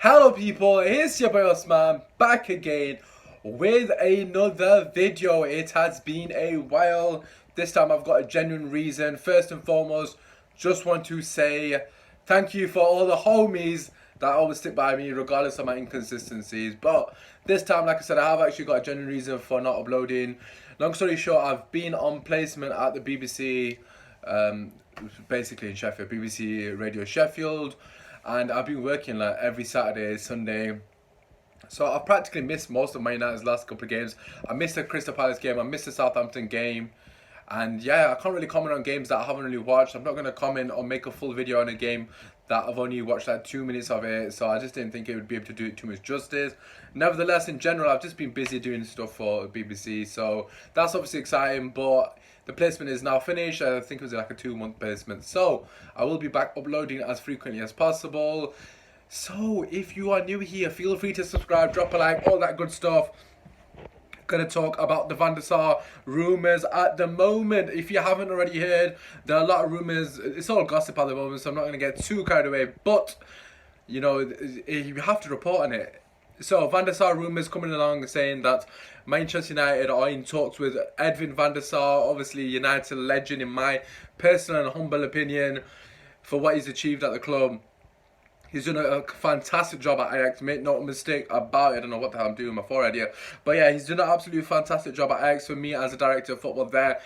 Hello people, it's your boy Osman back again with another video. It has been a while. This time I've got a genuine reason. First and foremost, just want to say thank you for all the homies that always stick by me regardless of my inconsistencies. But this time, like I said, I have actually got a genuine reason for not uploading. Long story short, I've been on placement at the BBC, basically in Sheffield, BBC Radio Sheffield. And I've been working like every Saturday, Sunday. So I've practically missed most of Man United's last couple of games. I missed the Crystal Palace game, I missed the Southampton game. And yeah, I can't really comment on games that I haven't really watched. I'm not going to comment or make a full video on a game that I've only watched like 2 minutes of it. So I just didn't think it would be able to do it too much justice. Nevertheless, in general, I've just been busy doing stuff for BBC. So that's obviously exciting, but the placement is now finished. I think it was like a 2-month placement. So I will be back uploading as frequently as possible. So if you are new here, feel free to subscribe, drop a like, all that good stuff. Gonna talk about the Sar rumors at the moment. If you haven't already heard, there are a lot of rumors. It's all gossip at the moment, so I'm not gonna get too carried away. But you know, you have to report on it. So Sar rumors coming along saying that Manchester United are in talks with Edwin van der Sar, obviously United legend in my personal and humble opinion, for what he's achieved at the club. He's done a fantastic job at Ajax, make no mistake about it. I don't know what the hell I'm doing with my forehead here. But yeah, he's done an absolutely fantastic job at Ajax. For me, as a director of football there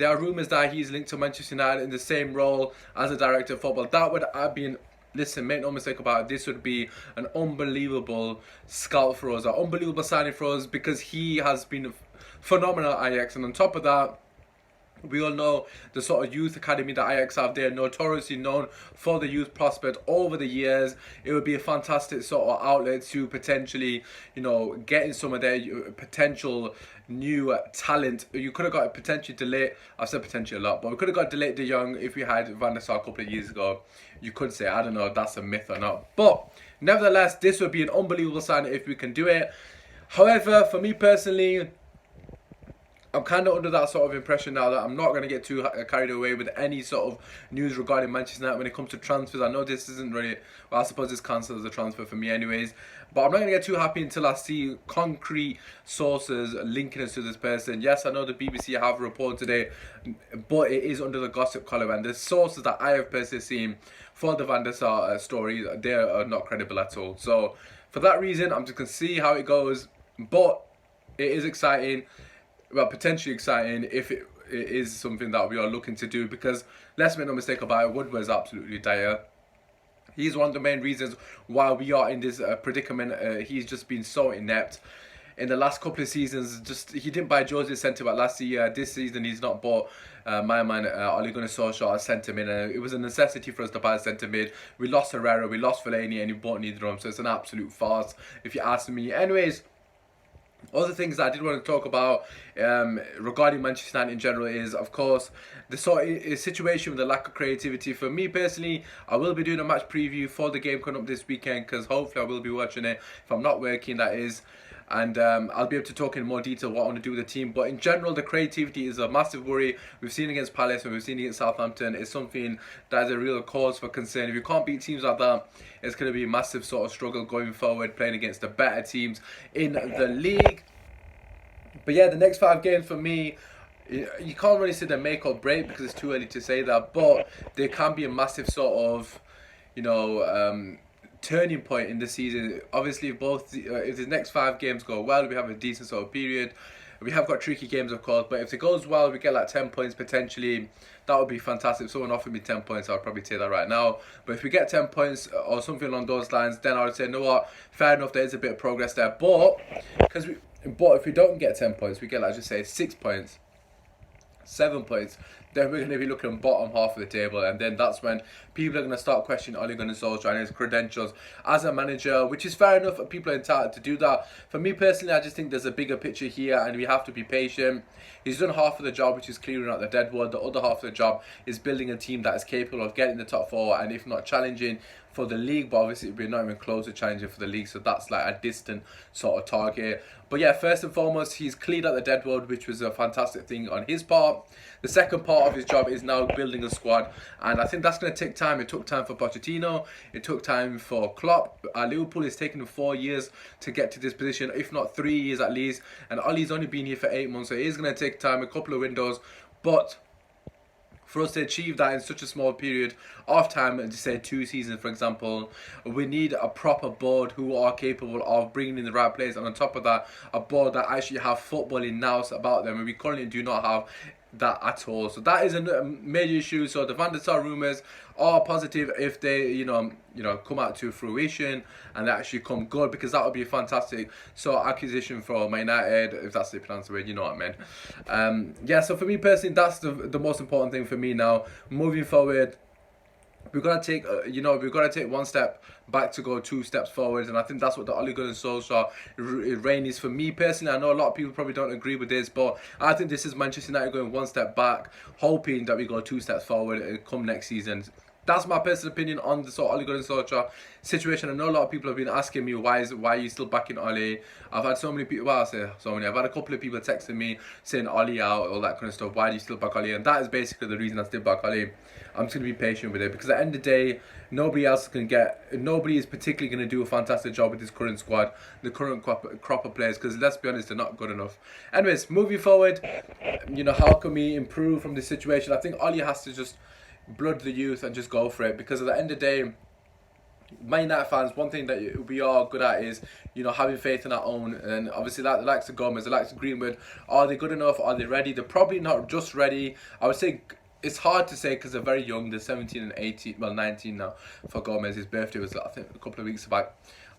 are rumours that he's linked to Manchester United in the same role as a director of football. That would have been, listen, make no mistake about it, this would be an unbelievable scout for us, an unbelievable signing for us, because he has been phenomenal at Ajax. And on top of that, we all know the sort of youth academy that Ajax have. They're notoriously known for the youth prospect over the years. It would be a fantastic sort of outlet to potentially, you know, getting some of their potential new talent. You could have got potentially delayed. I've said potentially a lot, but we could have got delayed De Jong if we had Van der Sar a couple of years ago. You could say, I don't know if that's a myth or not. But nevertheless, this would be an unbelievable sign if we can do it. However, for me personally, I'm kind of under that sort of impression now that I'm not going to get too carried away with any sort of news regarding Manchester United when it comes to transfers. I know this isn't really, well, I suppose this counts as a transfer for me anyways, but I'm not going to get too happy until I see concrete sources linking us to this person. Yes, I know the BBC have reported it, but it is under the gossip column, and the sources that I have personally seen for the Van der Sar story, they are not credible at all. So for that reason, I'm just going to see how it goes, but it is exciting. Well, potentially exciting if it is something that we are looking to do, because let's make no mistake about it, Woodward's absolutely dire. He's one of the main reasons why we are in this predicament. He's just been so inept in the last couple of seasons. Just he didn't buy Jose's centre back last year. This season he's not bought my man Ole Gunnar Solskjaer centre mid. It was a necessity for us to buy a centre mid. We lost Herrera, we lost Fellaini, and he bought neither of them. So it's an absolute farce if you ask me. Anyways, other things that I did want to talk about regarding Manchester United in general is, of course, the sort of situation with the lack of creativity. For me personally, I will be doing a match preview for the game coming up this weekend, because hopefully I will be watching it if I'm not working, that is. And I'll be able to talk in more detail what I want to do with the team. But in general, the creativity is a massive worry. We've seen against Palace and we've seen against Southampton. It's something that is a real cause for concern. If you can't beat teams like that, it's going to be a massive sort of struggle going forward, playing against the better teams in the league. But yeah, the next 5 games for me, you can't really say they're make or break because it's too early to say that. But there can be a massive sort of, you know, turning point in the season. Obviously, if the next 5 games go well, we have a decent sort of period. We have got tricky games, of course, but if it goes well, we get like 10 points potentially. That would be fantastic. If someone offered me 10 points, I'd probably take that right now. But if we get 10 points or something along those lines, then I would say, you know what, fair enough, there is a bit of progress there. But if we don't get 10 points, we get, like, just say 6 points, 7 points, then we're going to be looking bottom half of the table, and then that's when people are going to start questioning Ole Gunnar Solskjaer and his credentials as a manager, which is fair enough. People are entitled to do that. For me personally, I just think there's a bigger picture here, and we have to be patient. He's done half of the job, which is clearing out the deadwood. The other half of the job is building a team that is capable of getting the top 4, and if not challenging for the league, but obviously we're not even close to challenging for the league, so that's like a distant sort of target. But yeah, first and foremost, he's cleared out the deadwood, which was a fantastic thing on his part. The second part part of his job is now building a squad, and I think that's going to take time. It took time for Pochettino, it took time for Klopp. Liverpool is taking 4 years to get to this position, if not 3 years at least, and Ollie's only been here for 8 months, so it is going to take time, a couple of windows, but for us to achieve that in such a small period of time, to say 2 seasons for example, we need a proper board who are capable of bringing in the right players, and on top of that, a board that actually have footballing nous about them, and we currently do not have that at all. So that is a major issue. So the Van der Sar rumours are positive if they come out to fruition and they actually come good, because that would be a fantastic acquisition for Man United, if that's the pronounced word, you know what I mean. Yeah, so for me personally, that's the most important thing for me now moving forward. We've got to take, we've got to take 1 step back to go 2 steps forward, and I think that's what the Ole Gunnar Solskjaer reign is for me personally. I know a lot of people probably don't agree with this, but I think this is Manchester United going 1 step back, hoping that we go 2 steps forward come next season. That's my personal opinion on the Ole Gunnar Solskjaer situation. I know a lot of people have been asking me why are you still backing Ole. I've had so many people, well, I say so many, I've had a couple of people texting me saying Ole out, all that kind of stuff. Why do you still back Ole? And that is basically the reason I still back Ole. I'm just going to be patient with it, because at the end of the day, nobody is particularly going to do a fantastic job with this current squad, the current crop of players, because let's be honest, they're not good enough. Anyways, moving forward, how can we improve from this situation? I think Ole has to just blood the youth and just go for it, because at the end of the day, Man United fans, one thing that we are good at is, having faith in our own. And obviously, the likes of Gomez, the likes of Greenwood, are they good enough? Are they ready? They're probably not just ready. I would say it's hard to say because they're very young. They're 17 and 18, well 19 now for Gomez. His birthday was, I think, a couple of weeks back.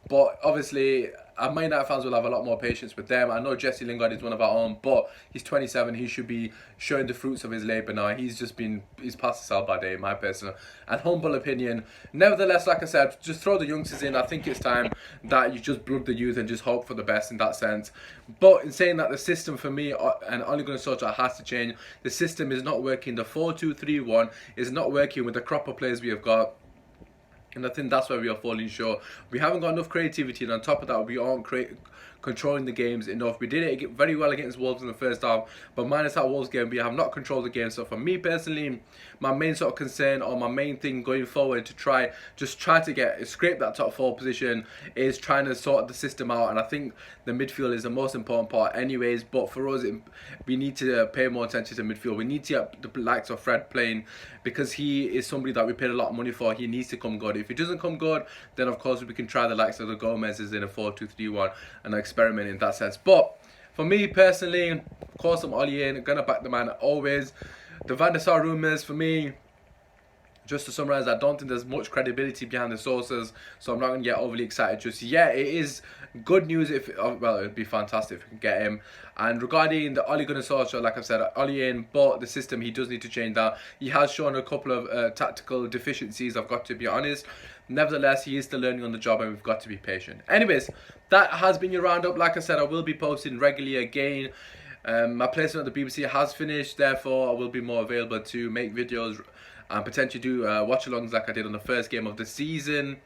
But obviously, Man United fans will have a lot more patience with them. I know Jesse Lingard is one of our own, but he's 27. He should be showing the fruits of his labour now. He's past the sell by day, in my personal and humble opinion. Nevertheless, like I said, just throw the youngsters in. I think it's time that you just blood the youth and just hope for the best in that sense. But in saying that, the system for me and Ole Gunnar Solskjaer has to change. The system is not working. The 4-2-3-1 is not working with the crop of players we have got. And I think that's where we are falling short. We haven't got enough creativity, and on top of that, we aren't controlling the games enough. We did it very well against Wolves in the first half, but minus that Wolves game, we have not controlled the game. So for me personally, my main sort of concern, or my main thing going forward to try to scrape that top 4 position, is trying to sort the system out. And I think the midfield is the most important part anyways, but for us, we need to pay more attention to midfield. We need to get the likes of Fred playing, because he is somebody that we paid a lot of money for. He needs to come good. If he doesn't come good, then of course we can try the likes of the Gomez's in a 4-2-3-1 and experiment in that sense. But for me personally, of course I'm Ole in, gonna back the man always. The Van der Sar rumours, for me, just to summarise, I don't think there's much credibility behind the sources, so I'm not going to get overly excited just yet. It is good news if, well, it would be fantastic if we can get him. And regarding the Ole Gunnar Solskjaer, like I've said, Ole in, but the system, he does need to change that. He has shown a couple of tactical deficiencies, I've got to be honest. Nevertheless, he is still learning on the job, and we've got to be patient. Anyways, that has been your roundup. Like I said, I will be posting regularly again. My placement at the BBC has finished, therefore I will be more available to make videos and potentially do watch-alongs like I did on the first game of the season.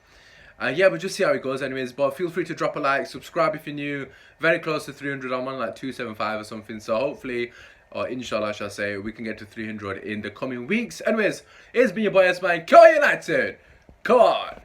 Yeah, we'll just see how it goes anyways, but feel free to drop a like, subscribe if you're new. Very close to 300, I'm on like 275 or something, so hopefully, or inshallah I shall say, we can get to 300 in the coming weeks. Anyways, it's been your boy S-Man, Go United! Come on!